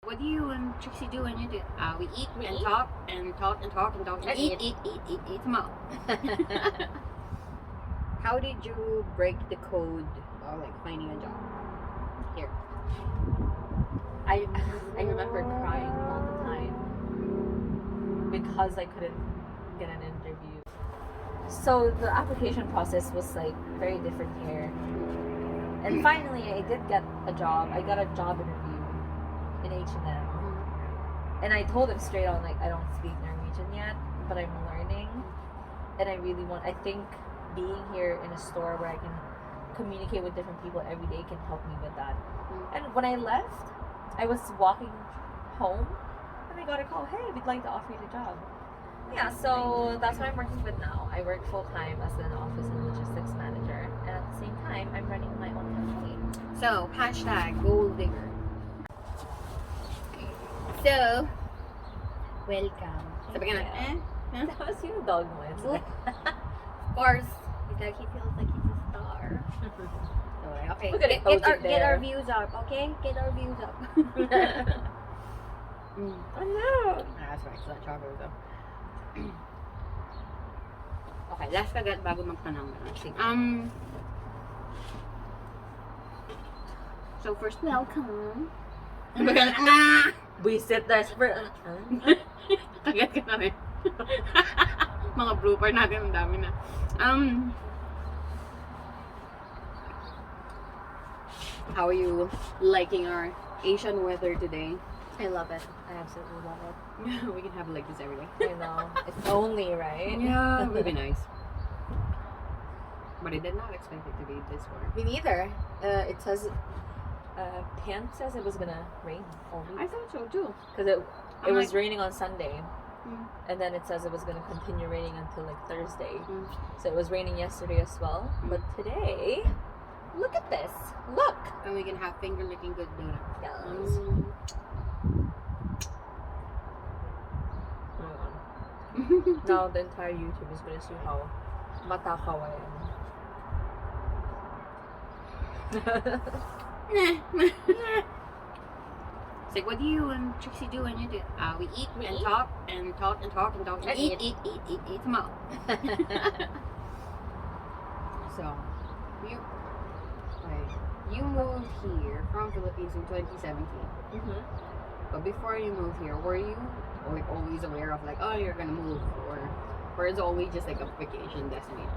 what do you and Trixie do when you do? We eat We and eat. talk and talk and talk and talk and eat. Tomorrow. How did you break the code of like finding a job here? I remember crying all the time because I couldn't get an interview. So the application process was like very different here. And finally, I did get a job. I got a job interview in H&M. And I told him straight on, like, I don't speak Norwegian yet, but I'm learning. And I think being here in a store where I can communicate with different people every day can help me with that. And when I left, I was walking home and I got a call, hey, we'd like to offer you the job. Yeah, so that's what I'm working with now. I work full-time as an office and logistics manager, and at the same time, I'm running my own company. So, hashtag gold digger. So, welcome. Sabi ka na, That was your dog noise. Of course. He's like, he feels like he's a star. Okay, Look at it, get our views up, okay? Get our views up. Oh no! That's right, so that chocolate though. Okay, last kagat bago magtanong. So first, welcome. We sit there for... Kagat ka na rin. Mga blooper natin, ang dami na. How are you liking our Asian weather today? I love it. I absolutely love it. We can have it like this every day. I know. It's only, right? Yeah, it would be nice. But I did not expect it to be this warm. Me neither. It says... Pam says it was gonna rain all week. I thought so too. Because it was raining on Sunday. Mm. And then it says it was gonna continue raining until like Thursday. So it was raining yesterday as well. But today... Look at this. Look. And we can have finger licking good donut. Yes. Now the entire YouTube is gonna see how matakaw I am. It's like, what do you and Trixie do when you do? We eat and talk and talk and talk and talk and eat tomorrow. So, you moved here from Philippines in 2017. But before you moved here, were you like always aware of like, oh, you're gonna move, or is it always just like a vacation destination?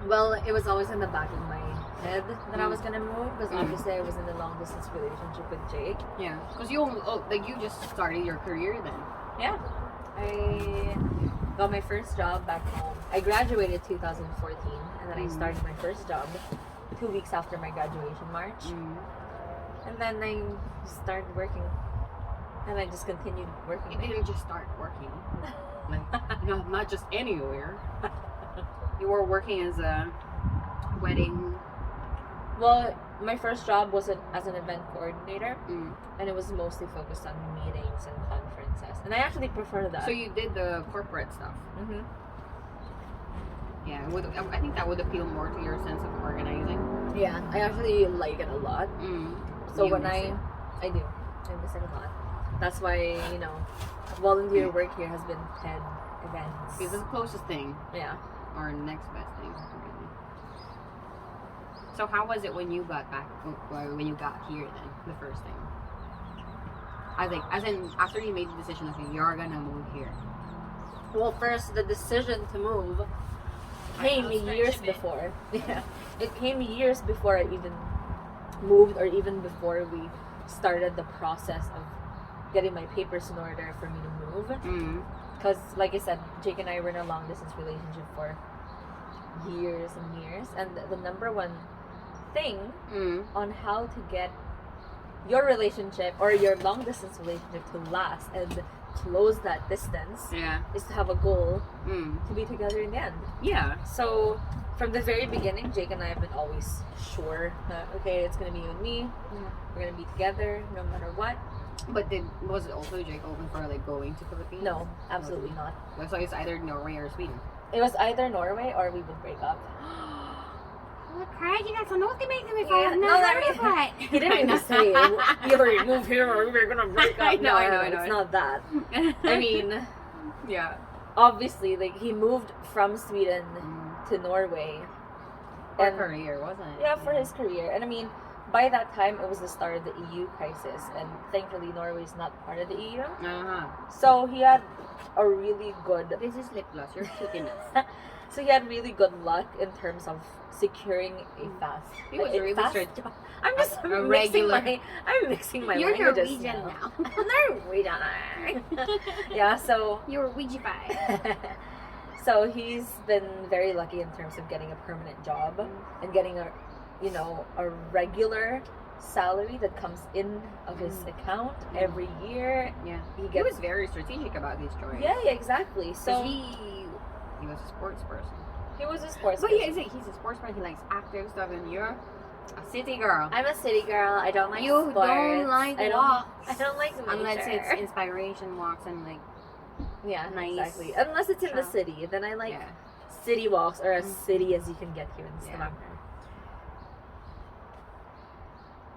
Well, it was always in the back of my head that I was gonna move because obviously I was in a long distance relationship with Jake. Yeah, because you just started your career then. Yeah, I got my first job back home. I graduated 2014, and then I started my first job 2 weeks after my graduation, March. And then I started working, and I just continued working. You didn't just start working, like not just anywhere. You were working as a wedding. Well, my first job was as an event coordinator, and it was mostly focused on meetings and conferences. And I actually prefer that. So you did the corporate stuff. Yeah, I think that would appeal more to your sense of organizing. Yeah, I actually like it a lot. So when I do, I miss it a lot. That's why, volunteer work here has been head events. It's the closest thing. Yeah. Or next best thing, really. So how was it when you got back, or when you got here then, the first thing? As in, after you made the decision, okay, you're gonna move here. Well, first, the decision to move came years before. Yeah. It came years before I even moved, or even before we started the process of getting my papers in order for me to move. Because, like I said, Jake and I were in a long distance relationship for years and years, and the number one thing on how to get your relationship or your long distance relationship to last and close that distance is to have a goal to be together in the end. Yeah. So from the very beginning, Jake and I have been always sure that, okay, it's gonna be you and me. We're gonna be together no matter what. But was it also Jake open for like going to Philippines? No, absolutely not. So it's either Norway or Sweden. It was either Norway or we would break up. Crikey, that's an ultimatum if Yeah, I've no, never that heard of that. He didn't even say either you move here or we're gonna break up. I know. It's not that. I mean, yeah. obviously, like he moved from Sweden to Norway. For career, wasn't it? Yeah, for his career. And I mean, by that time, it was the start of the EU crisis, and thankfully, Norway is not part of the EU. So he had a really good. This is lip gloss. You're cute enough. So he had really good luck in terms of securing a fast. He was really straight. I'm just a regular. I'm mixing my You're languages Norwegian now. Norwegian. Yeah, so You're Ouija-fied. so he's been very lucky in terms of getting a permanent job and getting a regular salary that comes in of his account every year. Yeah, he was very strategic about his choice. Yeah, exactly. So he was a sports person. He was a sports But person. he's a sports person. He likes active stuff, and you're a city girl. I'm a city girl. I don't like You sports. don't like walks. I don't like nature. Unless it's inspiration walks and like nice. Exactly. Unless it's in the city, then I like city walks or as city as you can get here in Stavanger.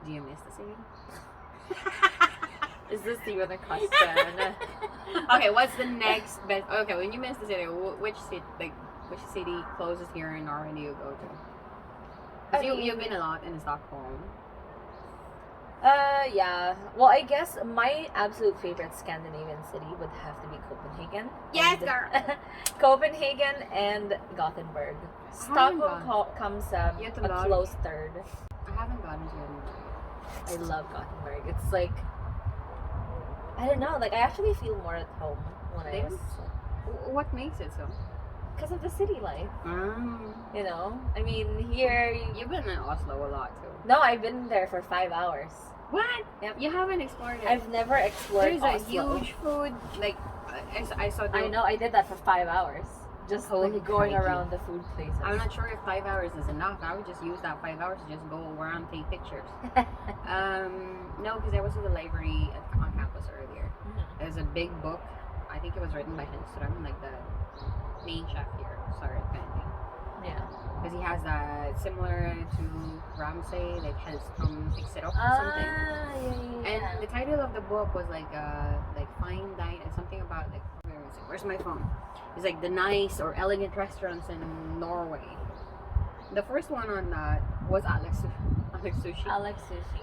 Do you miss the city? Is this even a question? Okay, what's the next best? Okay, when you miss the city, which city closest here in Norway do you go to? Because you've been a lot in Stockholm. Yeah. Well, I guess my absolute favorite Scandinavian city would have to be Copenhagen. Yes, girl. Copenhagen and Gothenburg. Stockholm comes a close third. I haven't gotten to it. I love Gothenburg. It's like, I don't know, like I actually feel more at home when I was. What makes it so? Because of the city life. You know? I mean, here. You've been in Oslo a lot too. No, I've been there for 5 hours. What? Yep. You haven't explored it. I've never explored There's Oslo. a huge food, like, I saw I know, I did that for 5 hours. Just like going around the food places. I'm not sure if 5 hours is enough. I would just use that 5 hours to just go around, take pictures. No, because I was in the library on campus earlier. There's a big book. I think it was written by Henström, like the main chef here. Sorry, kind of thing. Yeah. Because he has that similar to Ramsay, like Henström Fix It Up or something. Yeah. And the title of the book was like fine dine and something about like where's my phone? It's like the nice or elegant restaurants in Norway. The first one on that was Alex Sushi.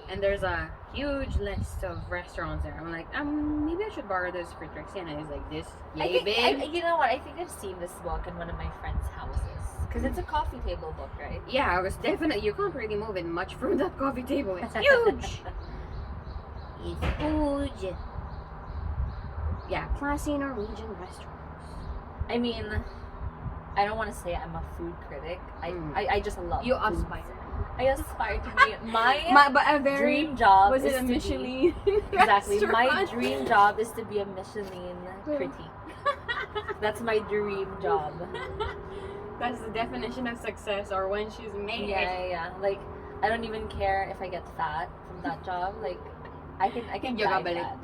And there's a huge list of restaurants there. I'm like, maybe I should borrow this for Trixie. And it's like this, yay big. You know what? I think I've seen this book in one of my friends' houses. Because it's a coffee table book, right? Yeah, I was definitely, you can't really move it much from that coffee table. It's huge. It's huge. Yeah, classy Norwegian restaurants. I mean, I don't want to say I'm a food critic. I just love You food. aspire. I aspire to be my but a very dream job. Was it is a to be- Michelin? Exactly. My restaurant? dream job is to be a Michelin critique. That's my dream job. That's the definition of success, or when she's made it. Yeah. Like, I don't even care if I get fat from that job. Like, I can dive that.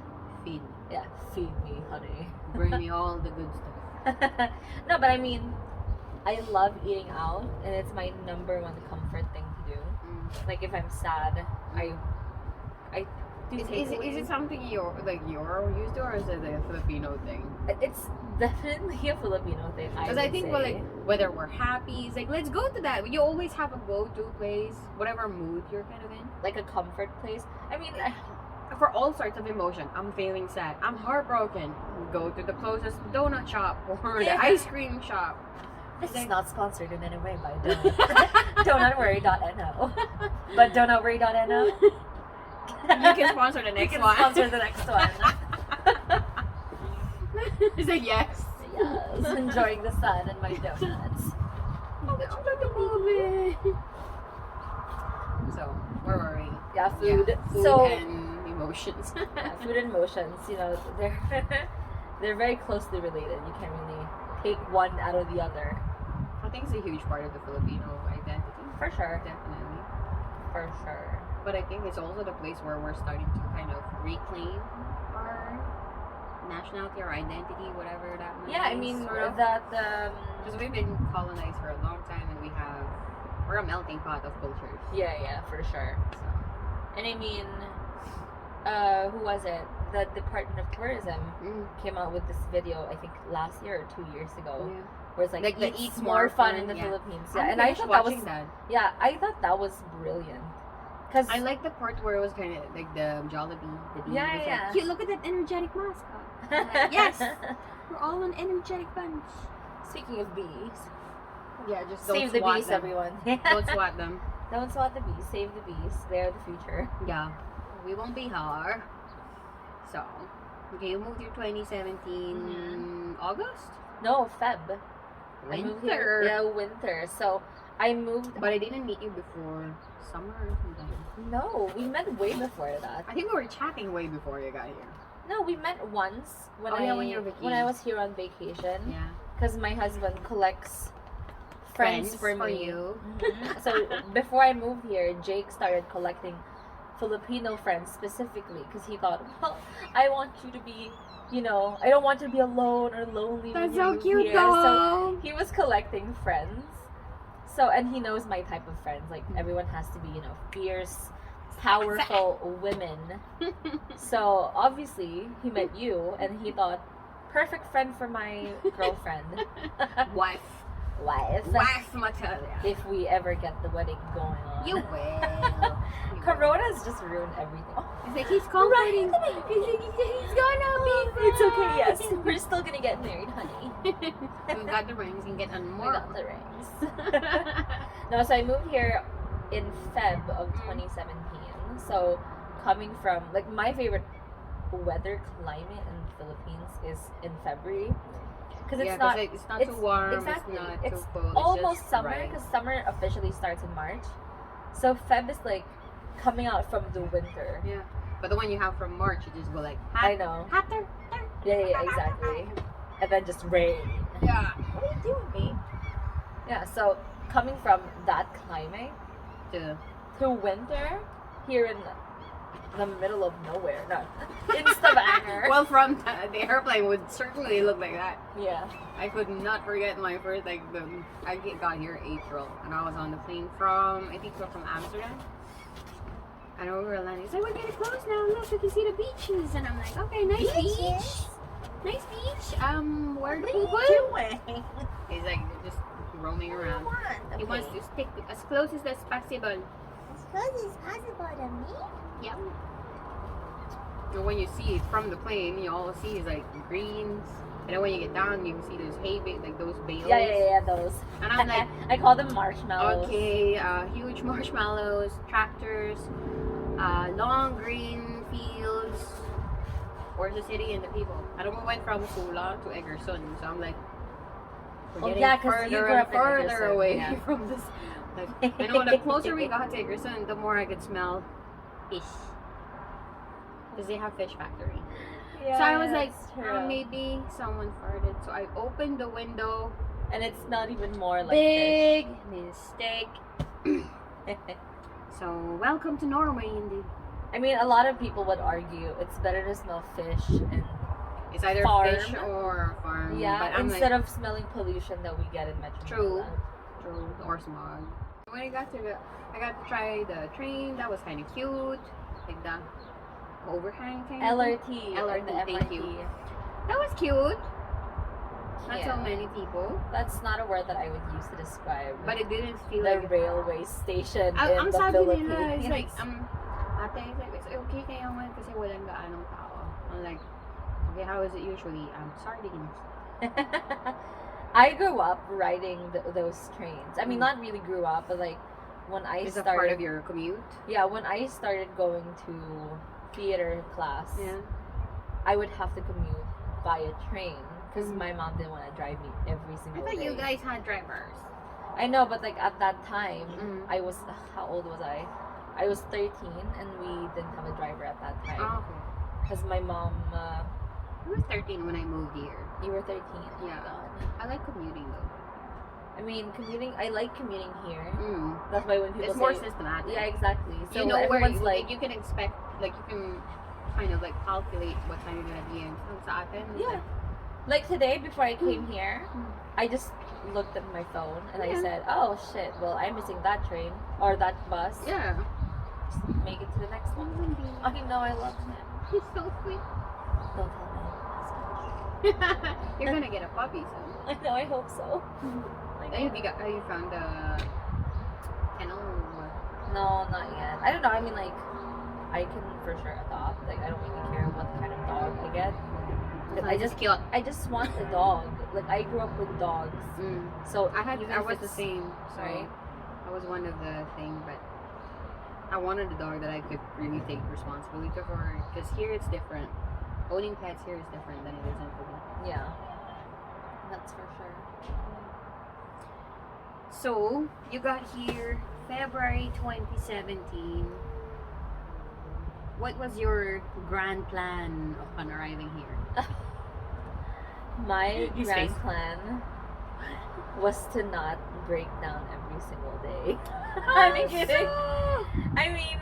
Feed. Yeah, feed me, honey. Bring me all the good stuff. No, but I mean, I love eating out, and it's my number one comfort thing to do. Like, if I'm sad, I do Is it something you're used to, or is it a Filipino thing? It's definitely a Filipino thing. Because I think whether we're happy, it's like, let's go to that. You always have a go-to place, whatever mood you're kind of in. Like a comfort place. I mean, for all sorts of emotion. I'm feeling sad. I'm heartbroken. Go to the closest donut shop or the ice cream shop. This is not sponsored in any way by donutworry.no. But donutworry.no. You can sponsor the next one. Sponsor the next one. It's like, yes. Yes. Enjoying the sun and my donuts. So, where were we? Yeah, food. Food So, and emotions. food and emotions, you know, they're very closely related. You can't really take one out of the other. I think it's a huge part of the Filipino identity. For sure. Definitely. For sure. But I think it's also the place where we're starting to kind of reclaim our nationality or identity, whatever that means. Yeah, I mean, sort of. that... Because we've been colonized for a long time, and we have we're a melting pot of cultures. Yeah, for sure. So. And I mean, who was it? The Department of Tourism came out with this video, I think last year or 2 years ago, where it's like the eats more fun in the Philippines. Yeah, and I thought that was I thought that was brilliant. Cause I like the part where it was kind of like the Jollibee. The bee was Yeah. Like, look at that energetic mascot. Like, yes, we're all an energetic bunch. Speaking of bees, Yeah, just save the bees, them. everyone. Don't swat them. Don't swat the bees. Save the bees. They're the future. Yeah, we won't be hard. So, okay, you moved here 2017 August? No, Feb. I moved here, Winter. winter. So I moved. But I didn't meet you before summer or something. No, we met way before that. I think we were chatting way before you got here. No, we met once when when you were when I was here on vacation. Yeah. Because my husband collects friends for me. you. Mhm. So before I moved here, Jake started collecting Filipino friends specifically because he thought, well, I want you to be, I don't want you to be alone or lonely. That's when you so move cute, here. though. So he was collecting friends. So, and he knows my type of friends. Like, everyone has to be, fierce, powerful women. So, obviously, he met you, and he thought, perfect friend for my girlfriend. Wife. Wife. Wife, Matsaya. If we ever get the wedding going on. You will. Corona's just ruined everything. He's like, he's comforting. He's gonna be. It's okay, yes. We're still gonna get married, honey. We got the rings and get on We more. got the rings. No, so I moved here in Feb of 2017. So coming from, like, my favorite weather climate in the Philippines is in February. Because it's not too warm. Exactly. It's not It's too cold. almost just summer right. because summer officially starts in March. So Feb is like coming out from the winter. Yeah. But the one you have from March, you just go like, I know. hotter. Yeah, exactly. And then just rain. Yeah. What are you doing, babe? Yeah, so coming from that climate to winter here in the middle of nowhere, no, in Stavanger. Well, from the airplane would certainly look like that. Yeah. I could not forget my first, I got here April, and I was on the plane from, I think we were from Amsterdam. And we were landing. He's like, we're getting close now. Look, we can see the beaches. And I'm like, okay, nice beach. Nice beach. Where are the people? doing? He's like, they're just roaming around. He wants to stick as close as possible. As close as possible to me? Yeah. And when you see it from the plane, you all see is like greens. And then when you get down, you can see those those bales. Yeah, those. And I'm like, I call them marshmallows. okay, huge marshmallows, tractors, long green fields. Where's the city and the people? I don't know, we went from Sula to Egerson, so I'm like, we're getting 'cause you further grew and up in further Egerson, away yeah. from this. Like, I know the closer we got to Egerson, the more I could smell fish. Because they have fish factory. Yeah, So I was like, that's true. maybe someone farted. So I opened the window. And it's not even more like Big mistake. So welcome to Norway, indeed. I mean, a lot of people would argue it's better to smell fish and It's either farm. fish or farm. yeah, but I'm instead of smelling pollution that we get in Metro True. Manila. True, or smog. When I got to try the train. That was kind of cute, like the overhang kind of thing. LRT, LRT, the thank MRT. you. That was cute. Not Yeah. so many people, That's not a word that I would use to describe but it didn't feel the like. railway station Ang in the sabi Philippines. nila is like, ate, it's okay kayo man kasi walang gaanong tao. I'm like, okay, how is it usually? Sardines. I grew up riding those trains. I mean, not really grew up, but like when I Is that started. part of your commute? Yeah, when I started going to theater class, Yeah. I would have to commute via train because my mom didn't want to drive me every I single thought day. you guys had drivers. I know, but like at that time, Mm. I was, how old was I? I was 13 and we didn't have a driver at that time Oh, okay. because my mom. I was 13 when I moved here. You were 13. Oh my Yeah. God. I like commuting though. I mean, commuting. I like commuting here. Mm. That's why when people It's more say, systematic. yeah, exactly. So you know where everyone's you, like, you can expect, like you can kind of like calculate what time you're gonna be in. So sa atin, it's yeah. like, Like today, before I came here, I just looked at my phone and I Yeah. said, "Oh shit! Well, I'm missing that train or that bus. Yeah. Just make it to the next one." I know I love him. He's so sweet. Don't tell me. You're gonna get a puppy soon. I know. I hope so. Have you found a kennel? No, not yet. I don't know. I mean, like, I can for sure adopt. Like, I don't really care what kind of dog I get. I just cute. I just want a dog. Like, I grew up with dogs, so I was the it's- same. So right? I was one of the thing, but I wanted a dog that I could really take responsibility for. Because here it's different. Owning pets here is different than it is in Korea. Yeah, that's for sure. So you got here February 2017. What was your grand plan upon arriving here? My His grand face. plan was to not break down every single day. I'm kidding. I mean,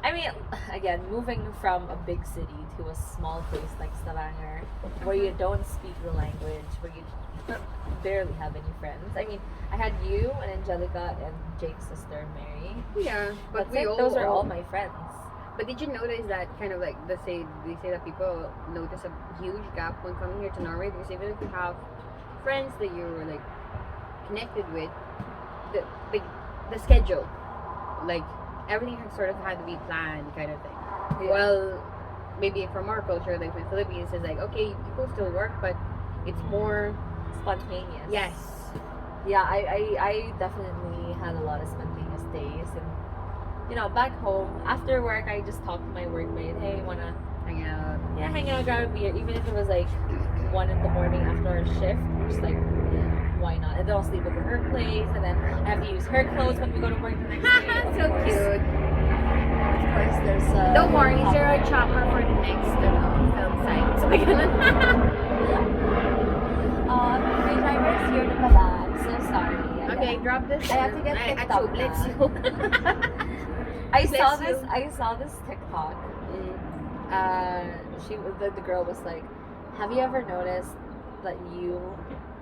I mean, again, moving from a big city to a small place like Stavanger, where you don't speak the language, where you barely have any friends. I mean, I had you and Angelica and Jake's sister Mary. Yeah, but That's it. Those are all my friends. But did you notice that kind of like they say that people notice a huge gap when coming here to Norway, because even if you have friends that you're like connected with, the schedule, like everything has sort of had to be planned kind of thing. Yeah. Well, maybe from our culture, like in the Philippines, it's like okay, people still work, but it's more Spontaneous. yes. Yeah, I definitely had a lot of spontaneous days, and you know, back home after work, I just talked to my workmate. Hey, wanna Hang out. hang out, grab a beer, even if it was like 1 in the morning after our shift. Just like, yeah, why not? And then I'll sleep over her place, and then I have to use her clothes when we go to work the next day. So cute. Of course, there's Don't worry, is there a chopper for the next film site? So we're gonna. my driver is here to pala. I'm so sorry. Okay, drop this. I have to get picked up Let's now. you. I Bless saw you. this. I saw this TikTok. The girl was like, "Have you ever noticed that you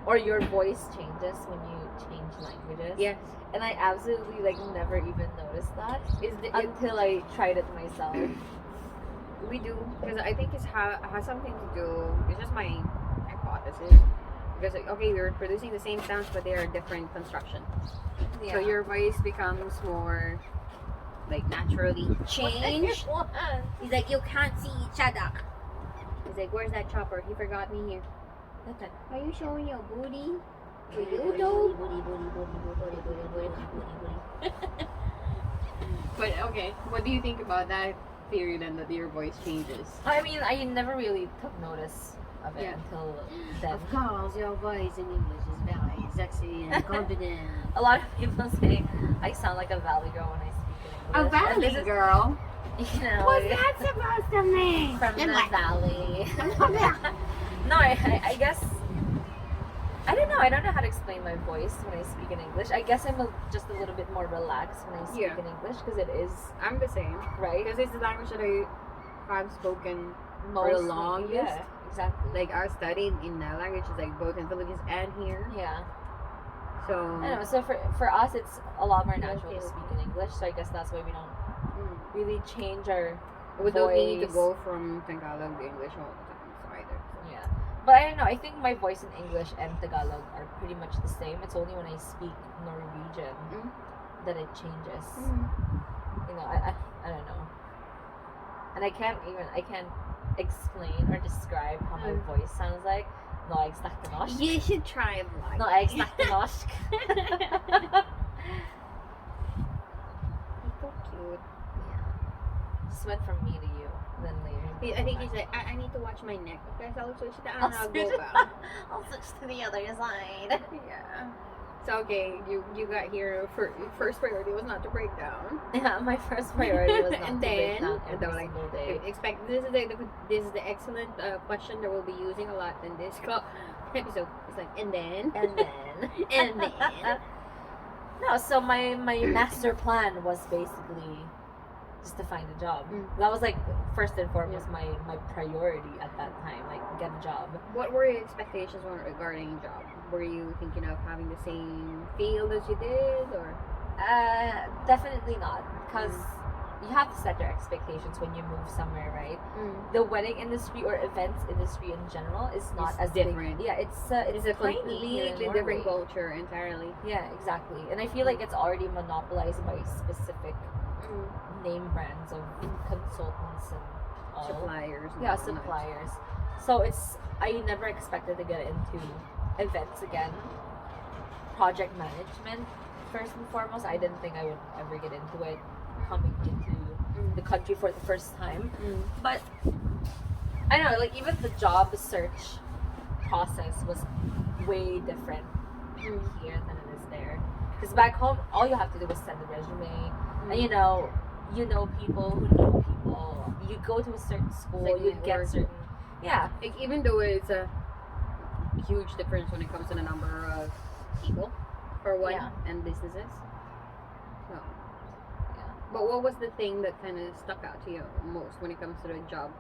or your voice changes when you change languages?" Yes. And I absolutely like never even noticed that until I tried it myself. We do, because I think it has something to do. It's just my hypothesis. Because like, okay, we're producing the same sounds, but they are different construction. Yeah. So your voice becomes more like naturally changed. He's like, you can't see each other. He's like, where's that chopper? He forgot me here. Okay. Are you showing your booty? For you though? But okay, what do you think about that theory then, that your voice changes? I mean, I never really took notice of it until then. Of course, your voice in English is very sexy and confident. A lot of people say I sound like a valley girl when I speak in A English. And valley this is, girl? you know, What's that supposed to mean? from the valley. valley. No, I guess I don't know. I don't know how to explain my voice when I speak in English. I guess I'm just a little bit more relaxed when I speak in English because it is I'm the same. right. Because it's the language that I have spoken for the Mostly, longest. yeah, exactly. Like I studied in that language, like both in Philippines and here. Yeah. So I don't know. So for us, it's a lot more natural to speak in English. So I guess that's why we don't really change our we don't need to voice. go from Tagalog to English all the time. So either. Yeah. But I don't know. I think my voice in English and Tagalog are pretty much the same. It's only when I speak Norwegian that it changes. You know, I don't know. And I can't explain or describe how my voice sounds like. No, jeg snakker norsk. You should try it. No, jeg snakker norsk. So cute. Yeah. Just went from me to you, then later. I think he's like, I need to watch my neck. Okay, so I'll switch to I'll I'll switch go back. I'll switch to the other side. Yeah. So okay, you got here. First priority was not to break down. Yeah, my first priority was not And to break then- down and every then, like, single day. Expect this is the excellent question that we'll be using a lot in this episode. It's like and then And then and then no, so my master plan was basically just to find a job. Mm. That was like first and foremost my priority at that time, like get a job. What were your expectations regarding job? Were you thinking of having the same field as you did, or? Definitely not, because you have to set your expectations when you move somewhere, right? The wedding industry or events industry in general is not It's as different. Big. Yeah, it's a completely tiny different culture entirely. Yeah, exactly. And I feel like it's already monopolized by specific name brands of consultants and all. Suppliers. And Yeah, whatnot. suppliers. So I never expected to get into events again. Project management, first and foremost. I didn't think I would ever get into it coming into the country for the first time. But I don't know, like even the job search process was way different here than it is there. Because back home, all you have to do is send a resume, and you know people who know people. You go to a certain school, Like you network. get certain, yeah. Like, even though it's a huge difference when it comes to the number of people, for one, Yeah. and businesses. So, Yeah. but what was the thing that kind of stuck out to you most when it comes to the job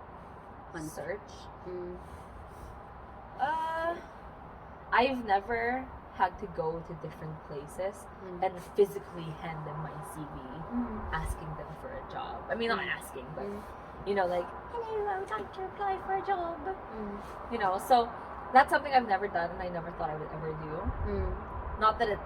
hunt? Search. Mm. I've never had to go to different places and physically hand them my CV, asking them for a job. I mean, not asking, but you know, like, hello, I would like to apply for a job. You know, so that's something I've never done, and I never thought I would ever do. Not that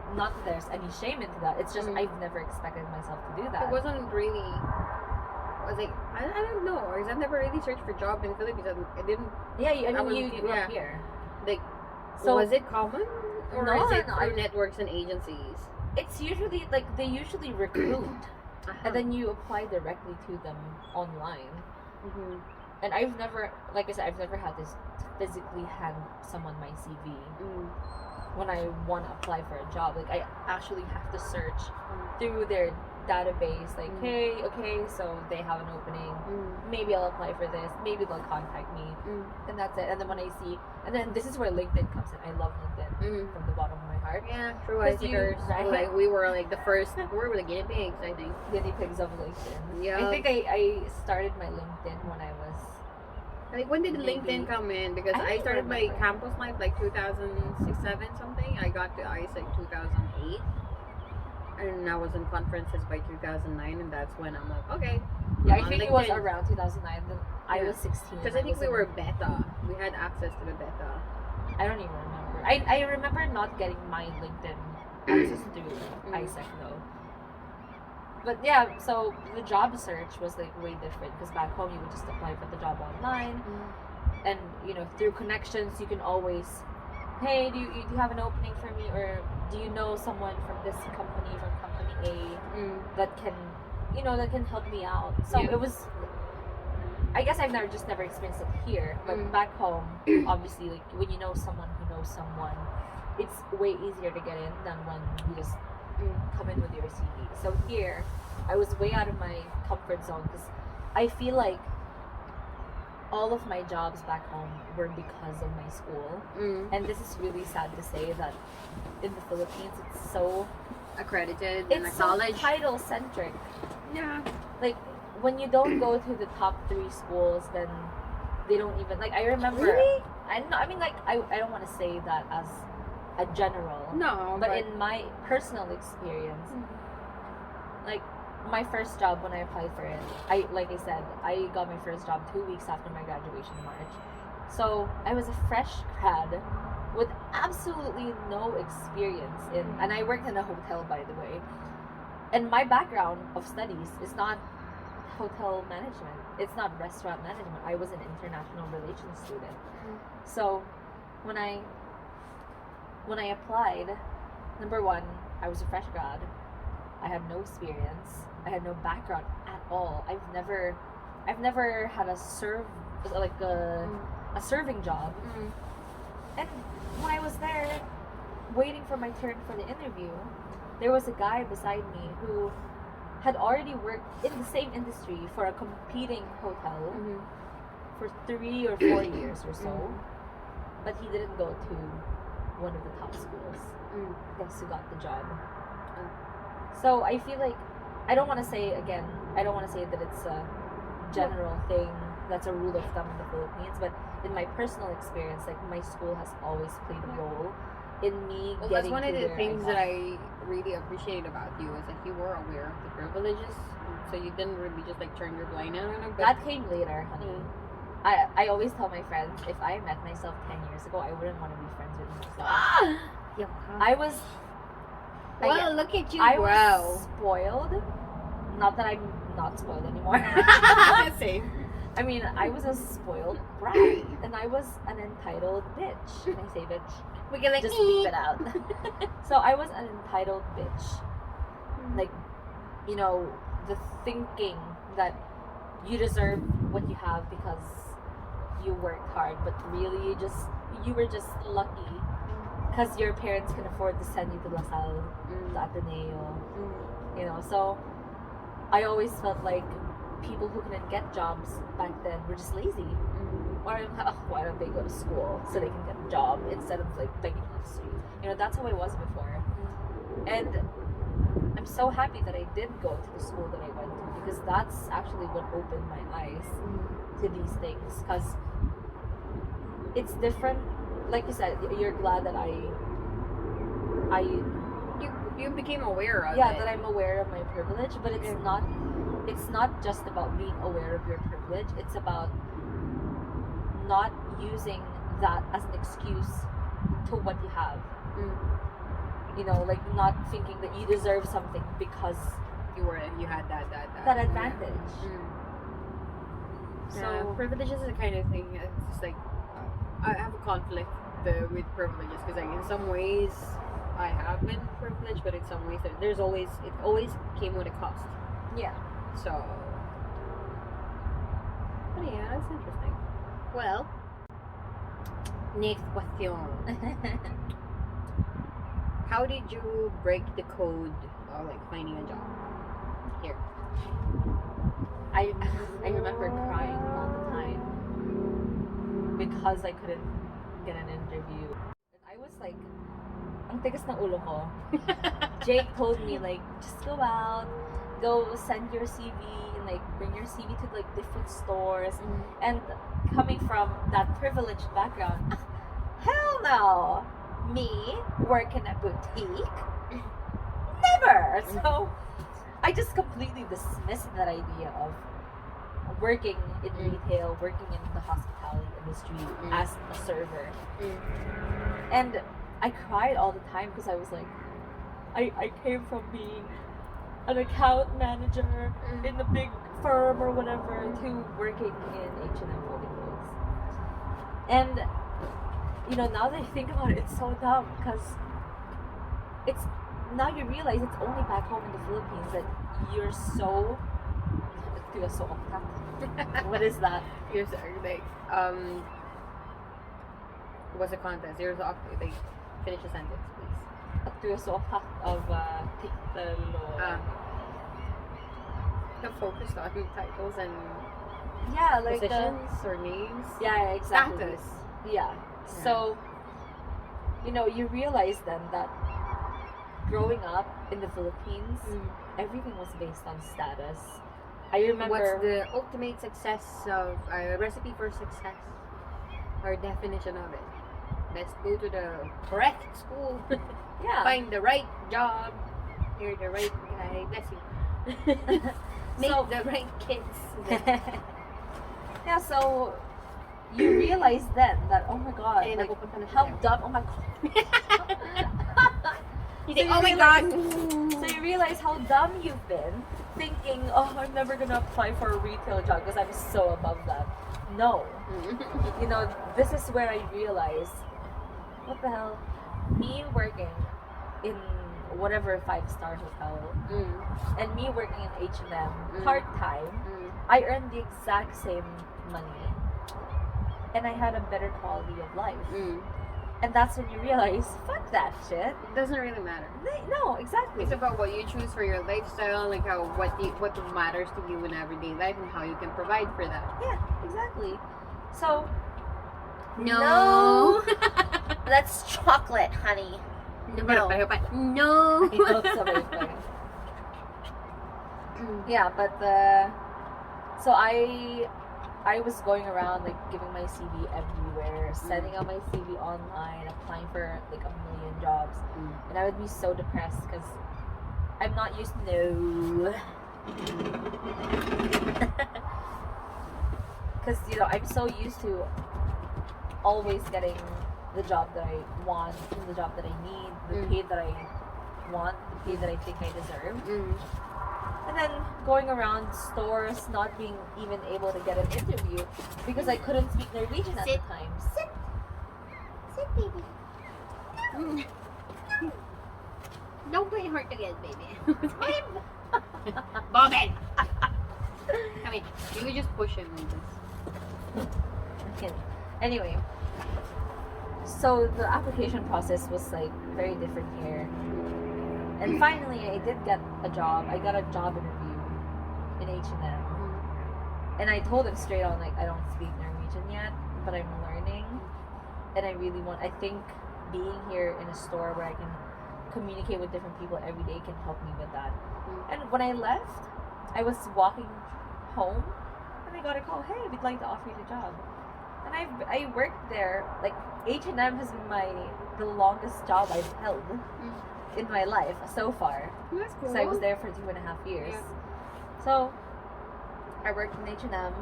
there's any shame into that. It's just I've never expected myself to do that. It wasn't really. I was like, I don't know, because I've never really searched for job in the Philippines. I didn't. Yeah, I I mean, you was- grew yeah. up here. Like, So was it common, or No, is it no, through networks and agencies? it's usually like they usually recruit, and then you apply directly to them online. And I've never, like I said, I've never had this to physically hand someone my CV when I want to apply for a job. Like I actually have to search through their database, like, hey, okay, so they have an opening. Maybe I'll apply for this. Maybe they'll contact me, and that's it. And then when I see, and then this is where LinkedIn comes in. I love LinkedIn from the bottom of my heart. Yeah, true. 'Cause you- right? Like, we were like the first. We were the guinea pigs, I think. Guinea pigs of LinkedIn. Yeah. I think I started my LinkedIn when I was. Like, when did Maybe. LinkedIn come in? Because I I don't started my remember. campus life like 2006-7 something. I got to ICE like 2008. And I was in conferences by 2009, and that's when I'm like, okay. Yeah, I'm I on think it was LinkedIn. around 2009. Then I Yeah. was 16. Because I think we was were in- beta. We had access to the beta. I don't even remember. I remember not getting my LinkedIn access through ISEC though. But yeah, so the job search was like way different because back home you would just apply for the job online, and you know through connections you can always, hey, do you have an opening for me, or do you know someone from this company, from company A, that can help me out. So Yeah. it was. I guess I've never experienced it here, but back home, obviously, like when you know someone who knows someone, it's way easier to get in than when you just come in with your CV. So here, I was way out of my comfort zone because I feel like all of my jobs back home were because of my school, and this is really sad to say that in the Philippines, it's so Accredited and it's so acknowledged. title centric. Yeah. Like when you don't go to the top 3 schools, then they don't even like. I remember. Really? I mean, like I don't want to say that as a general. No, But in my personal experience, like my first job when I applied for it, I said, I got my first job 2 weeks after my graduation in March. So I was a fresh grad with absolutely no experience and I worked in a hotel, by the way. And my background of studies is not hotel management. It's not restaurant management. I was an international relations student. So when I applied, number one, I was a fresh grad. I had no experience. I had no background at all. I've never had a serving job. And when I was there, waiting for my turn for the interview, there was a guy beside me who had already worked in the same industry for a competing hotel for 3 or 4 years or so, but he didn't go to one of the top schools. Guess who got the job? So I feel like I don't want to say that it's a general thing that's a rule of thumb in the Philippines, but in my personal experience, like my school has always played a role in me Well, getting that's one to of the where things I that got. I really appreciate about you is that you were aware of the privileges, so you didn't really just like turn your blind eye on it. But That came later, honey. I always tell my friends, if I met myself 10 years ago, I wouldn't want to be friends with myself. I was well, look at you. I Wow. was spoiled. Not that I'm not spoiled anymore. Same. I mean, I was a spoiled brat, and I was an entitled bitch. Can I say bitch? We can like Just beep it out. So I was an entitled bitch. Like, you know, the thinking that you deserve what you have because you worked hard, but really you were just lucky because your parents can afford to send you to La Salle, to Ateneo, you know. So I always felt like people who couldn't get jobs back then were just lazy. Or why don't they go to school so they can get a job instead of like begging on the street? You know, that's how I was before. And I'm so happy that I did go to the school that I went to, because that's actually what opened my eyes to these things. Because it's different. Like you said, you're glad that you became aware of it. yeah, that I'm aware of my privilege, but it's not just about being aware of your privilege. It's about not using that as an excuse to what you have. You know, like not thinking that you deserve something because you had that advantage. So privileges is the kind of thing. It's just like I have a conflict with privileges, because like in some ways I have been privileged, but in some ways it always came with a cost. Yeah. So, but yeah, that's interesting. Well, next question. How did you break the code of like finding a job here? I remember crying all the time because I couldn't get an interview. And I was like, ang tigas ng ulo ko. Jake told me like, just go out, go send your CV, and like bring your CV to like different stores. And coming from that privileged background, hell no! Me work in a boutique? Never! So I just completely dismissed that idea of working in retail, working in the hospitality industry as a server. And I cried all the time because I was like, I came from being an account manager in a big firm or whatever to working in H&M Holding Goods. And you know, now that I think about it, it's so dumb because now you realize it's only back home in the Philippines that you're so what is that? You're so, like what's the contest? You're so like finish a sentence, please. Of titlo. The focus on titles and Yeah, like positions or names. Yeah, exactly. Status. Yeah. So, you know, you realize then that growing up in the Philippines, everything was based on status. I remember. What's the ultimate success of a recipe for success? Or definition of it? Let's go to the correct school. Yeah. Find the right job. You're the right guy. Bless you. Make the right kids. Yeah, so you realize then that, oh my god, like, how dumb, oh my god. You think, oh my god. So you realize how dumb you've been thinking, oh, I'm never gonna apply for a retail job because I'm so above that. No. You know, this is where I realize, what the hell? Me working in whatever 5-star hotel and me working in H&M part-time, I earned the exact same money and I had a better quality of life. And that's when you realize, fuck that shit. It doesn't really matter. No, exactly. It's about what you choose for your lifestyle, like what matters to you in everyday life and how you can provide for that. Yeah, exactly. So, No. That's chocolate, honey. No. No. Yeah, but so I was going around like giving my CV everywhere, sending out my CV online, applying for like a million jobs, and I would be so depressed because I'm not used to because I'm so used to always getting the job that I want, the job that I need, the pay that I want, the pay that I think I deserve. And then going around stores, not being even able to get an interview because I couldn't speak Norwegian at the time. Sit, baby. Don't play hard to get, baby. Bobbin! Come here. You could just push him like this. Okay. Anyway, so the application process was like very different here. And finally, I did get a job. I got a job interview in H&M. And I told them straight on, like, I don't speak Norwegian yet, but I'm learning. And I really I think being here in a store where I can communicate with different people every day can help me with that. And when I left, I was walking home, and I got a call, hey, we'd like to offer you the job. And I worked there, like, H&M has been the longest job I've held in my life so far. That's cool. So I was there for 2.5 years. Yeah. So I worked in H&M,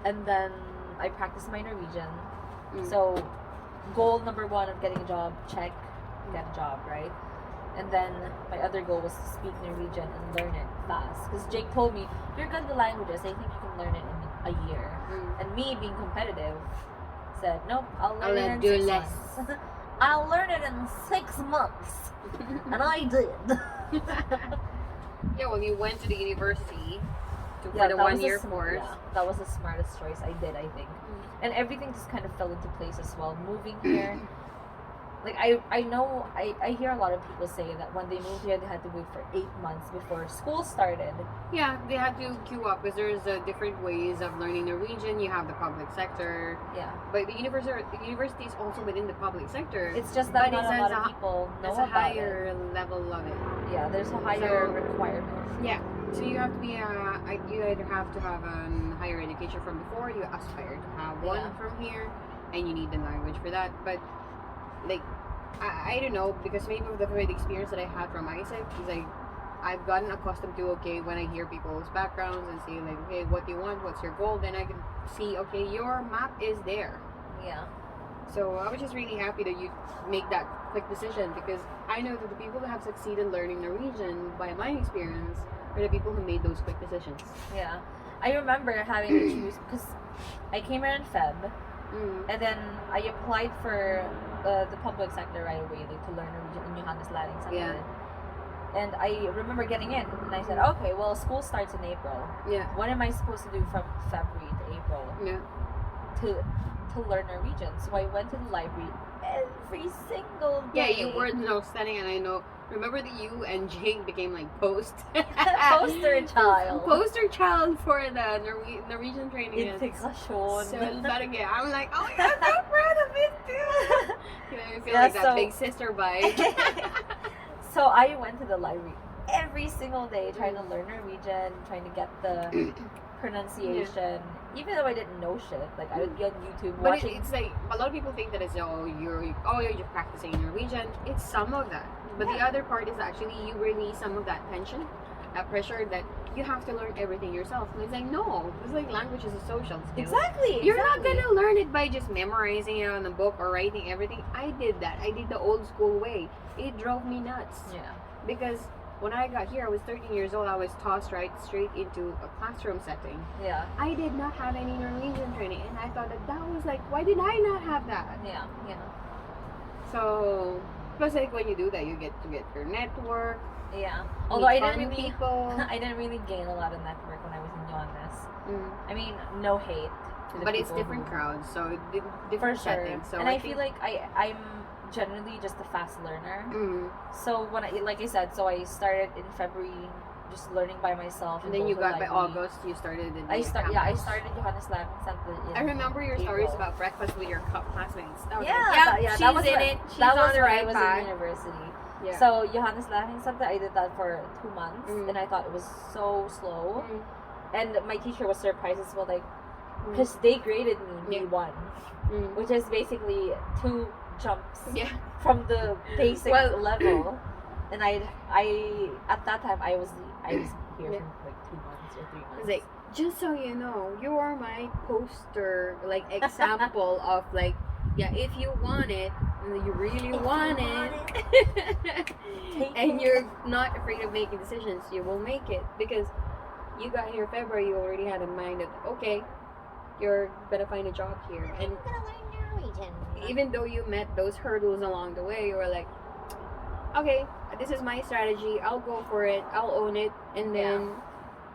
and then I practiced my Norwegian. So goal number 1 of getting a job, check, get a job, right? And then my other goal was to speak Norwegian and learn it fast. Because Jake told me, you're good with languages, I think you can learn it in a year. And me being competitive said, nope, I'll learn it in 6 months. I'll learn it in 6 months. And I did. Yeah, well, you went to the university for the that was 1 year course. Yeah, that was the smartest choice I did, I think. And everything just kind of fell into place as well. Moving here, like I know I hear a lot of people say that when they moved here they had to wait for 8 months before school started. Yeah, they had to queue up because there's different ways of learning Norwegian. You have the public sector. Yeah. But the university is also within the public sector. It's just that But not a lot of people know It's a about higher level of it. it. Yeah, there's a higher requirement. Yeah. So you have to be you either have to have higher education from before, you aspire to have one from here, and you need the language for that. But like I don't know, because maybe with the experience that I had from Isaac is like I've gotten accustomed to when I hear people's backgrounds and say like, okay, what do you want? What's your goal? Then I can see, okay, your map is there. Yeah. So I was just really happy that you make that quick decision, because I know that the people that have succeeded learning Norwegian, by my experience, are the people who made those quick decisions. Yeah. I remember having to choose because I came here in Feb, and then I applied for the public sector right away, like to learn Norwegian in Johannes Læring Center. Yeah. And I remember getting in, and I said, okay, well, school starts in April. Yeah. What am I supposed to do from February to April to learn Norwegian? So I went to the library every single Yeah, day. you were studying, and I know. Remember that you and Jake became like poster child. Poster child for the Norwegian training. Integration. So but again, I'm like, oh, I'm so proud of it too. You know, I feel Yeah, like that big sister vibe. So I went to the library every single day trying to learn Norwegian, trying to get the pronunciation. Even though I didn't know shit, like I would be on YouTube But watching. it's like a lot of people think that it's you're just practicing Norwegian. It's some of that, but the other part is actually you release some of that tension, that pressure that you have to learn everything yourself. And it's like no, it's like language is a social skill. Exactly. You're not gonna learn it by just memorizing it on a book or writing everything. I did that. I did the old school way. It drove me nuts. Yeah. Because when I got here, I was 13 years old. I was tossed straight into a classroom setting. Yeah. I did not have any Norwegian training, and I thought that was like, why did I not have that? Yeah. Yeah. So, plus like when you do that, you get to get your network. Yeah. Although I didn't really, people. I didn't really gain a lot of network when I was in Johannes. I mean, no hate. To the But it's people different who- crowds, so For different sure. settings. So And I think- feel like I'm generally just a fast learner. Mm. So when like I said, so I started in February, just learning by myself. And in then you both got by library. August, you started in I the started campus. Johannes Læring Center. I remember your stories April. about breakfast with your classmates. I was Yeah, like, that she's was in when- it. She's that on was the when right I was path. in university. Yeah. So Johannes Learning Center, I did that for 2 months, Mm. and I thought it was so slow. Mm. And my teacher was surprised as well, like, Mm. because they graded me Yeah. B1, Mm. which is basically 2 jumps Yeah. from the basic Well- level. And I at that time I was here Yeah. for like 2 months or 3 months. It's like, just so you know, you are my poster, like, example of, like, yeah, if you want it, and you really want it, and you're not afraid of making decisions, you will make it. Because you got here February, you already had in mind that, okay, you're gonna find a job here. And I'm gonna learn Norwegian. even though you met those hurdles along the way, you were like, okay, this is my strategy, I'll go for it, I'll own it, and then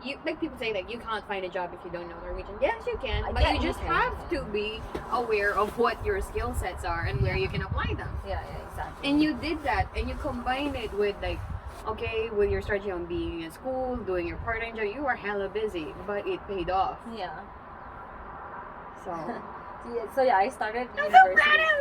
you, like people say, like, you can't find a job if you don't know Norwegian. Yes, you can, but Yeah, you you just can. have to be aware of what your skill sets are and where you can apply them. Yeah, exactly. And you did that, and you combined it with, like, okay, with your strategy on being in school, doing your part-time job, you were hella busy, but it paid off. Yeah. So So yeah, I started I'm so university. proud of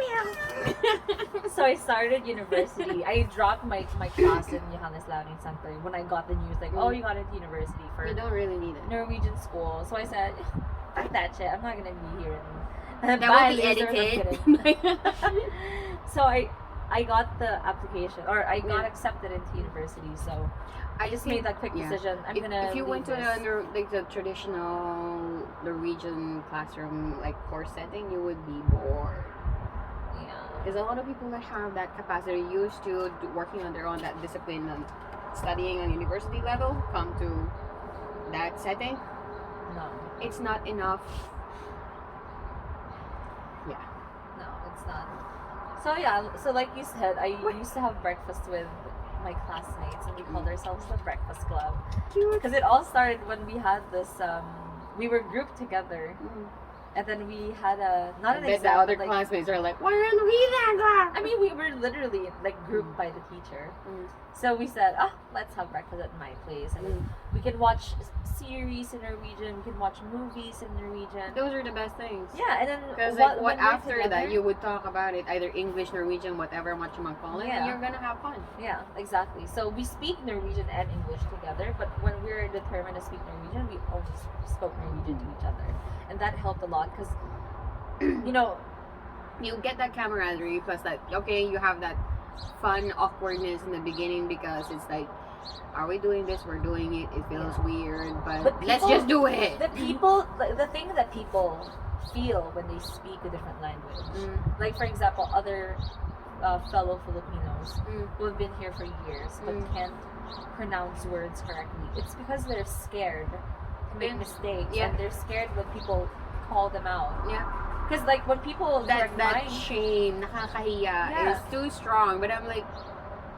you. So I started university. I dropped my class in Johannes Learning Center when I got the news, like, oh, you got into university for You don't really need it. Norwegian school. So I said, fuck that shit. I'm not gonna be here. And That bye, will be losers. I'm edited. kidding. So I got the application, or I got Yeah. accepted into university. So I just think- made that quick yeah. decision. I'm If, gonna. if you went to leave this. like the traditional Norwegian classroom like course setting, you would be bored. Yeah. Because a lot of people that have that capacity, used to working on their own, that discipline and studying on university level, come to that setting, No. it's not enough. No, it's not. So yeah, so like you said, I used to have breakfast with my classmates, and we called ourselves the Breakfast Club Cute. because it all started when we had this. We were grouped together, Mm. and then we had a not I an bet the exam. other but, like, classmates are like, why aren't we that? I mean, we were literally like grouped by the teacher. Mm. So we said, let's have breakfast at my place, and Mm. we can watch series in Norwegian. We can watch movies in Norwegian. Those are the best things. Yeah, and then Because when what we're after that, together- you would talk about it, either English, Norwegian, whatever, what you might call it, Yeah. and you're gonna have fun. Yeah, exactly. So we speak Norwegian and English together, but when we're determined to speak Norwegian, we always spoke Norwegian to each other. And that helped a lot because, you know, You get that camaraderie, plus that, okay, you have that fun awkwardness in the beginning because it's like, are we doing this? We're doing it. It feels weird, but But let's people- just do it. the thing that people feel when they speak a different language, Mm, like for example, other fellow Filipinos mm, who have been here for years but Mm. can't pronounce words correctly, it's because they're scared to make And- mistakes, yeah. and they're scared when people call them out. yeah. Because like when people correct That mine, shame, nakakahiya, Yeah. is too strong. But I'm like,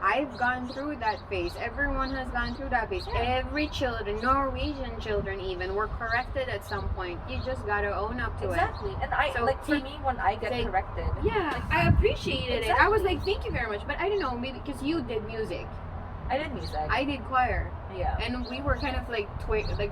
I've gone through that phase. Everyone has gone through that phase. Yeah. Every children, Norwegian children even, were corrected at some point. You just gotta own up to it. exactly. And I So, like for see- me when I get say- corrected, Yeah, I appreciated it. I was Exactly. like, thank you very much. But I don't know, maybe because you did music, I did music. I did choir, yeah. and we were kind of like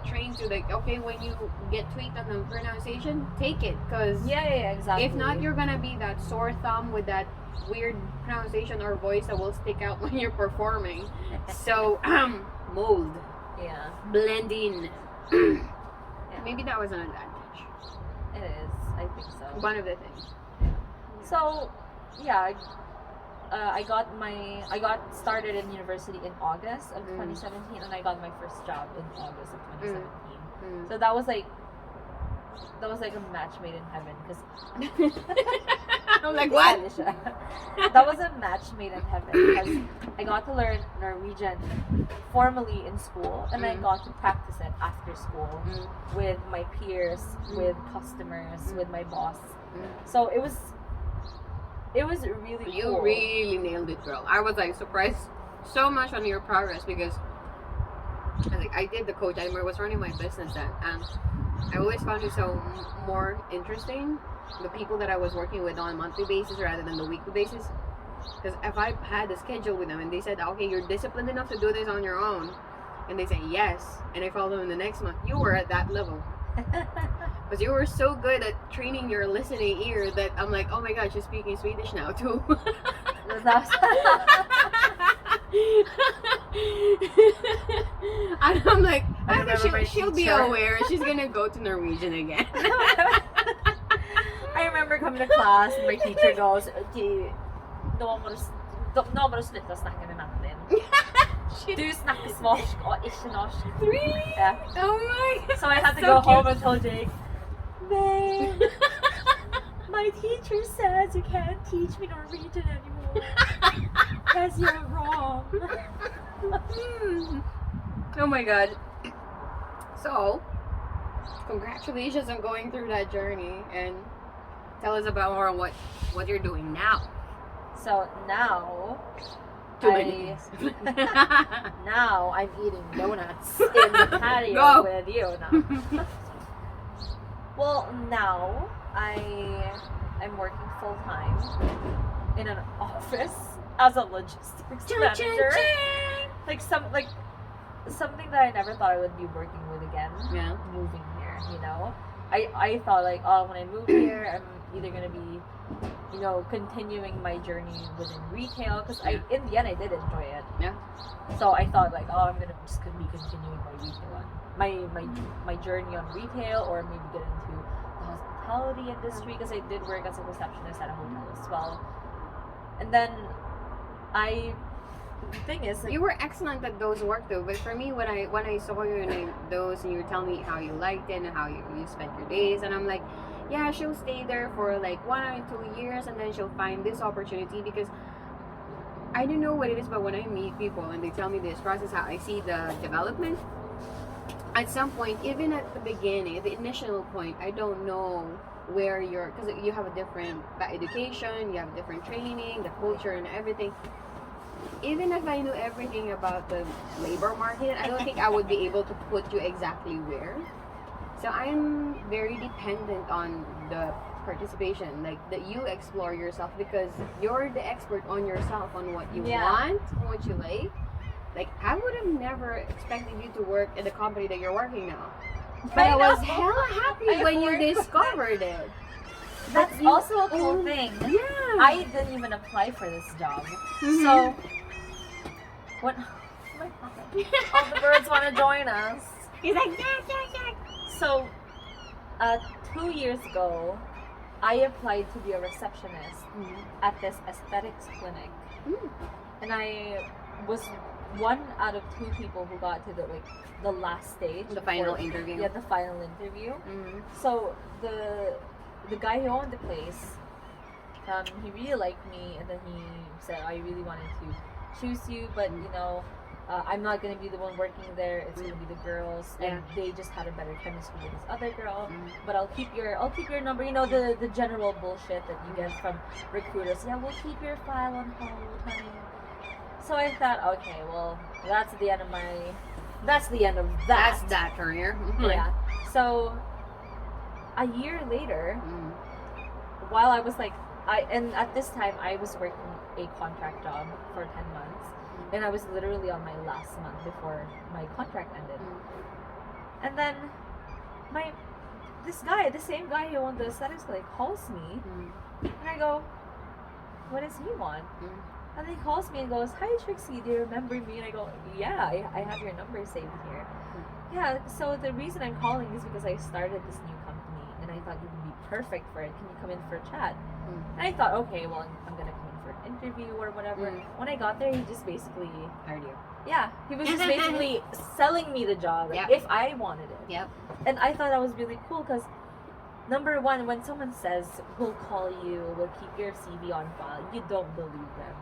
trained to like, okay, when you get tweaked on the pronunciation, take it, because Yeah, exactly. if not, you're gonna be that sore thumb with that weird pronunciation or voice that will stick out when you're performing. So, mold, yeah, blend in. Yeah. Maybe that was an advantage. it is. I think so. One of the things. So, yeah, I got started in university in August of Mm. 2017, and I got my first job in August of 2017. Mm. So that was like a match made in heaven because I'm like, what? that was a match made in heaven because I got to learn Norwegian formally in school, and I Mm. got to practice it after school Mm. with my peers, Mm. with customers, Mm. with my boss. Mm. So it was really You cool. really nailed it, girl. I was like surprised so much on your progress because I did the coach. I was running my business then, and I always found it so more interesting, the people that I was working with on a monthly basis rather than the weekly basis. Because if I had a schedule with them and they said, okay, you're disciplined enough to do this on your own, and they say yes, and I follow them the next month, you were at that level. Because you were so good at training your listening ear that I'm like, oh my god, she's speaking Swedish now too. And I'm like, I I remember think my she'll be teacher. aware. She's gonna go to Norwegian again. I remember coming to class and my teacher goes, okay, nå må du slutte å snakke med mannen din. Du snakker svorsk og ikke norsk. Really? Yeah. Oh my god. So I had to So go cute. home and tell Jake, babe, my teacher says you can't teach me Norwegian anymore because you're wrong. Oh my god. So, congratulations on going through that journey, and tell us about more what you're doing now. So now, now I'm eating donuts in the patio Go. with you now. Well, now I'm working full time in an office as a logistics manager. Like something that I never thought I would be working with again. Yeah. Moving here, you know. I thought like, oh, when I move here, I'm either gonna be, you know, continuing my journey within retail, because in the end I did enjoy it. Yeah. So I thought like, oh, I'm gonna just be continuing my retail, my journey on retail, or maybe get into the hospitality industry, because I did work as a receptionist at a hotel as well. And then the thing is, like, You were excellent at those work though, but for me, when I saw you in those, and you were telling me how you liked it and how you spent your days, and I'm like, yeah, she'll stay there for like 1 or 2 years, and then she'll find this opportunity, because I don't know what it is, but when I meet people and they tell me this process, how I see the development. At some point, even at the beginning, at the initial point, I don't know where you're, because you have a different education, you have different training, the culture and everything. Even if I knew everything about the labor market, I don't think I would be able to put you exactly where. So I'm very dependent on the participation, like that you explore yourself, because you're the expert on yourself, on what you want, what you like. Like, I would have never expected you to work at the company that you're working now. But I was hella happy when you discovered it. that's also a cool thing. Yeah. I didn't even apply for this job. Mhm. So what? All the birds want to join us. He's like, yeah. So 2 years ago, I applied to be a receptionist at this aesthetics clinic, and I was one out of 2 people who got to the last stage, The final interview. Yeah, the final interview. Mhm. So the guy who owned the place, he really liked me, and then he said, I really wanted to choose you, but you know, I'm not gonna be the one working there. It's gonna be the girls, and they just had a better chemistry with this other girl. But I'll keep your number. You know, the general bullshit that you get from recruiters. Yeah, we'll keep your file on hold, honey. So I thought, okay, well, that's the end of that. That's that career. Yeah. So a year later, while I was like, and at this time I was working a contract job for 10 months, and I was literally on my last month before my contract ended. And then the same guy who owned the aesthetics clinic calls me, and I go, what does he want? And then he calls me and goes, hi Trixie, do you remember me? And I go, yeah, I have your number saved here. Yeah, so the reason I'm calling is because I started this new company, and I thought you would be perfect for it. Can you come in for a chat? And I thought, okay, well, I'm gonna come in for an interview or whatever. When I got there, he just basically Hired you. Yeah, he was just basically selling me the job, like, if I wanted it. Yep. And I thought that was really cool, because number one, when someone says, we'll call you, we'll keep your CV on file, you don't believe them.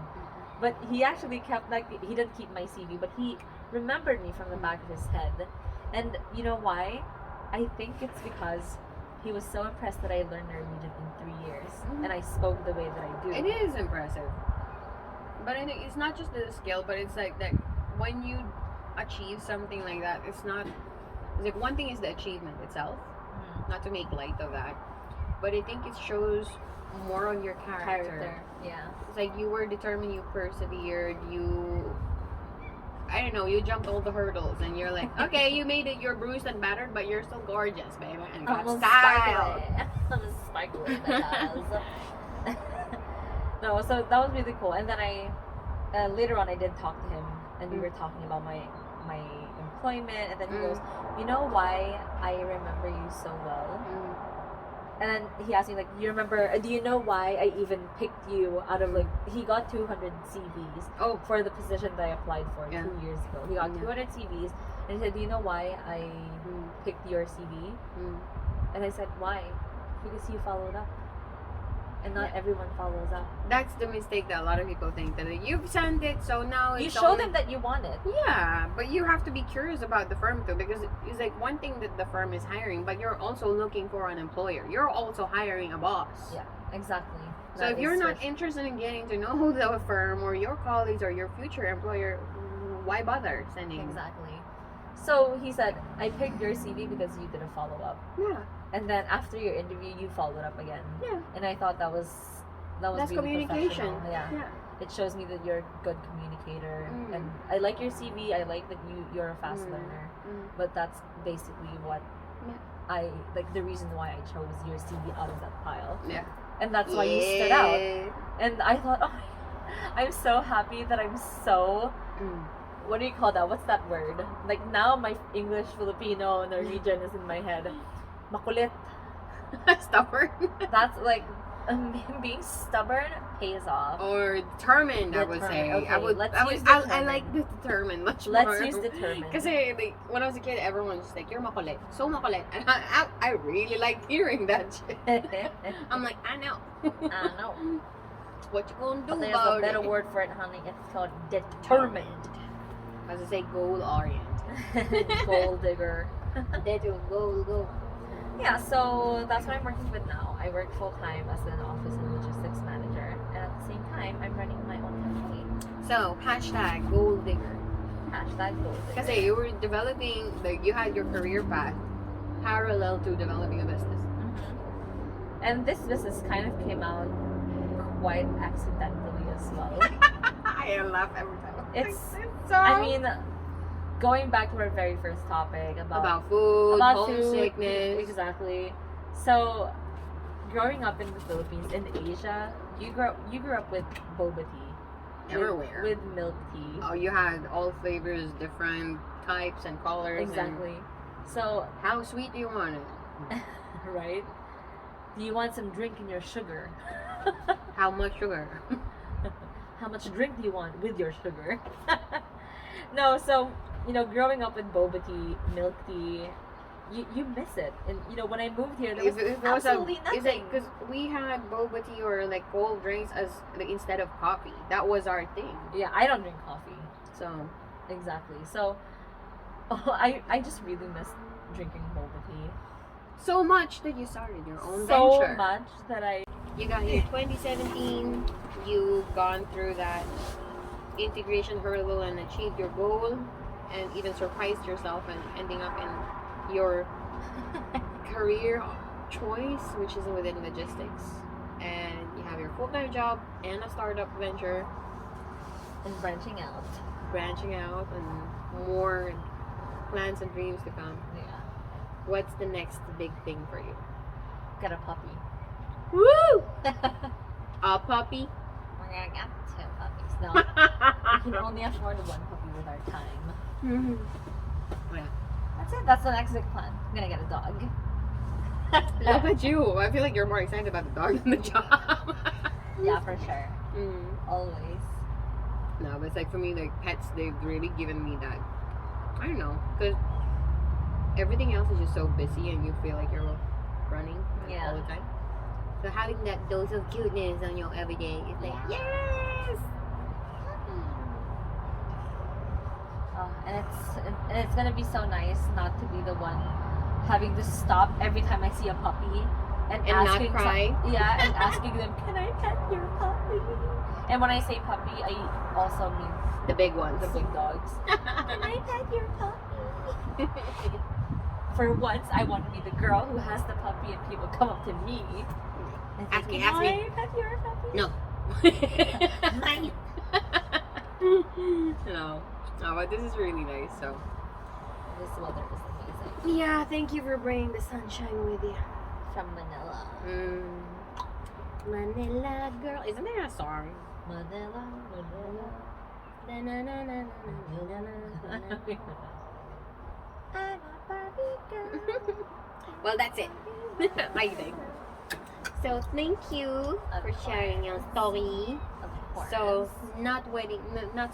But he actually kept, like, he didn't keep my CV, but he remembered me from the back of his head. And you know why? I think it's because he was so impressed that I learned Norwegian in 3 years, and I spoke the way that I do. It is impressive. But I think it's not just the skill, but it's like that when you achieve something like that, it's like one thing is the achievement itself, not to make light of that, but I think it shows more on your character. Yeah. It's like you were determined, you persevered, I don't know, you jumped all the hurdles, and you're like, okay, you made it, you're bruised and battered, but you're still gorgeous, baby, and got style. I'm a sparkly. No, so that was really cool. And then later on I did talk to him, and we Mm. were talking about my employment, and then he Mm. goes, you know why I remember you so well? Mm. And then he asked me, like, you remember, do you know why I even picked you out of, Mm. like, he got 200 CVs Oh. for the position that I applied for Yeah. 2 years ago. He got Yeah. 200 CVs, and he said, do you know why I Mm. picked your CV? Mm. And I said, why? Because you followed up. And not Yeah. everyone follows up. That's the mistake that a lot of people think, that you've sent it, so now You it's show only- them that you want it. Yeah, but you have to be curious about the firm too, because it's like one thing that the firm is hiring, but you're also looking for an employer. You're also hiring a boss. Yeah, exactly. So That if you're is not for sure. interested in getting to know the firm or your colleagues or your future employer, why bother sending? Exactly. So he said, I picked your CV because you did a follow up. Yeah, And then after your interview, you followed up again. yeah. And I thought that was That's really communication. professional. Yeah. Yeah. It shows me that you're a good communicator. Mm. And I like your CV. I like that you're a fast Mm. learner. Mm. But that's basically what Yeah. I like, the reason why I chose your CV out of that pile. Yeah. And that's why you stood out. And I thought, oh my God, I'm so happy that I'm so, Mm. what do you call that? What's that word? Like, now my English, Filipino, Norwegian is in my head. Makulit. Stubborn. That's like, being stubborn pays off. Or determined, I would say. Determined. I Okay, would. let's I, would use I determined. like the determined much more. Let's use determined. Because like, when I was a kid, everyone was just like, "You're makulit, so makulit," and I really liked hearing that shit. I'm like, I know. I know. What you gonna do But there's about a better it? word for it, honey. It's called determined. As I say, goal oriented. Gold digger. Go. Yeah, so that's what I'm working with now. I work full time as an office and logistics manager, and at the same time, I'm running my own cafe. So hashtag goal digger. Hashtag gold digger. Because you were developing, like you had your career path parallel to developing a business. Mhm. And this business kind of came out quite accidentally as well. I laugh every time. It's- so. I mean, going back to our very first topic about food, about food, homesickness. exactly. So, growing up in the Philippines, in Asia, you grew up with boba tea, Everywhere. with milk tea. Oh, you had all flavors, different types and colors. Exactly. So, And how sweet do you want it? right? Do you want some drink in your sugar? How much sugar? How much drink do you want with your sugar? No, so, growing up with boba tea, milk tea, you miss it. And, when I moved here, there was absolutely nothing. Because we had boba tea or like cold drinks as like, instead of coffee. That was our thing. Yeah, I don't drink coffee. So, Exactly. So, I just really miss drinking boba tea. so much that you started your own So venture. much that I... You got here 2017. You've gone through that integration hurdle and achieved your goal, and even surprised yourself and ending up in your career choice, which is within logistics. And you have your full-time job and a startup venture, And branching out. branching out, and more plans and dreams to come. Yeah. What's the next big thing for you? Got a puppy. Woo! We're A puppy? gonna get 2 puppies. No, we can only afford 1 puppy with our time. Yeah. That's it. That's the next big plan. I'm gonna get a dog. Look at you. I feel like you're more excited about the dog than the job. Yeah, for sure. Mm. Always. No, but it's like for me, like pets, they've really given me that. I don't know, because everything else is just so busy, and you feel like you're running Yeah. all the time. So having that dose of cuteness on your everyday is like, yes. And it's gonna be so nice not to be the one having to stop every time I see a puppy and And not asking cry. and asking them, can I pet your puppy? And when I say puppy, I also mean The big ones. the big dogs. Can I pet your puppy? For once, I want to be the girl who has the puppy, and people come up to me and say, Ask me, can ask me. I pet your puppy? No. No, but this is really nice. So This weather is amazing. yeah, thank you for bringing the sunshine with you. From Manila. Manila girl, isn't there a song? Manila, Manila. Well, that's it. I think. So thank you for sharing your story. Of course. So not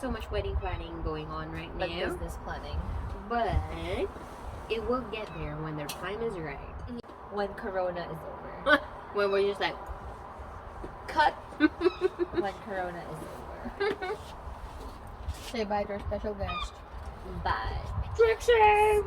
so much wedding planning going on right but now, business planning. but it will get there when their time is right. When Corona is over. When we're just like, Cut. When Corona is over. Say bye to our special guest. Bye. Trixie!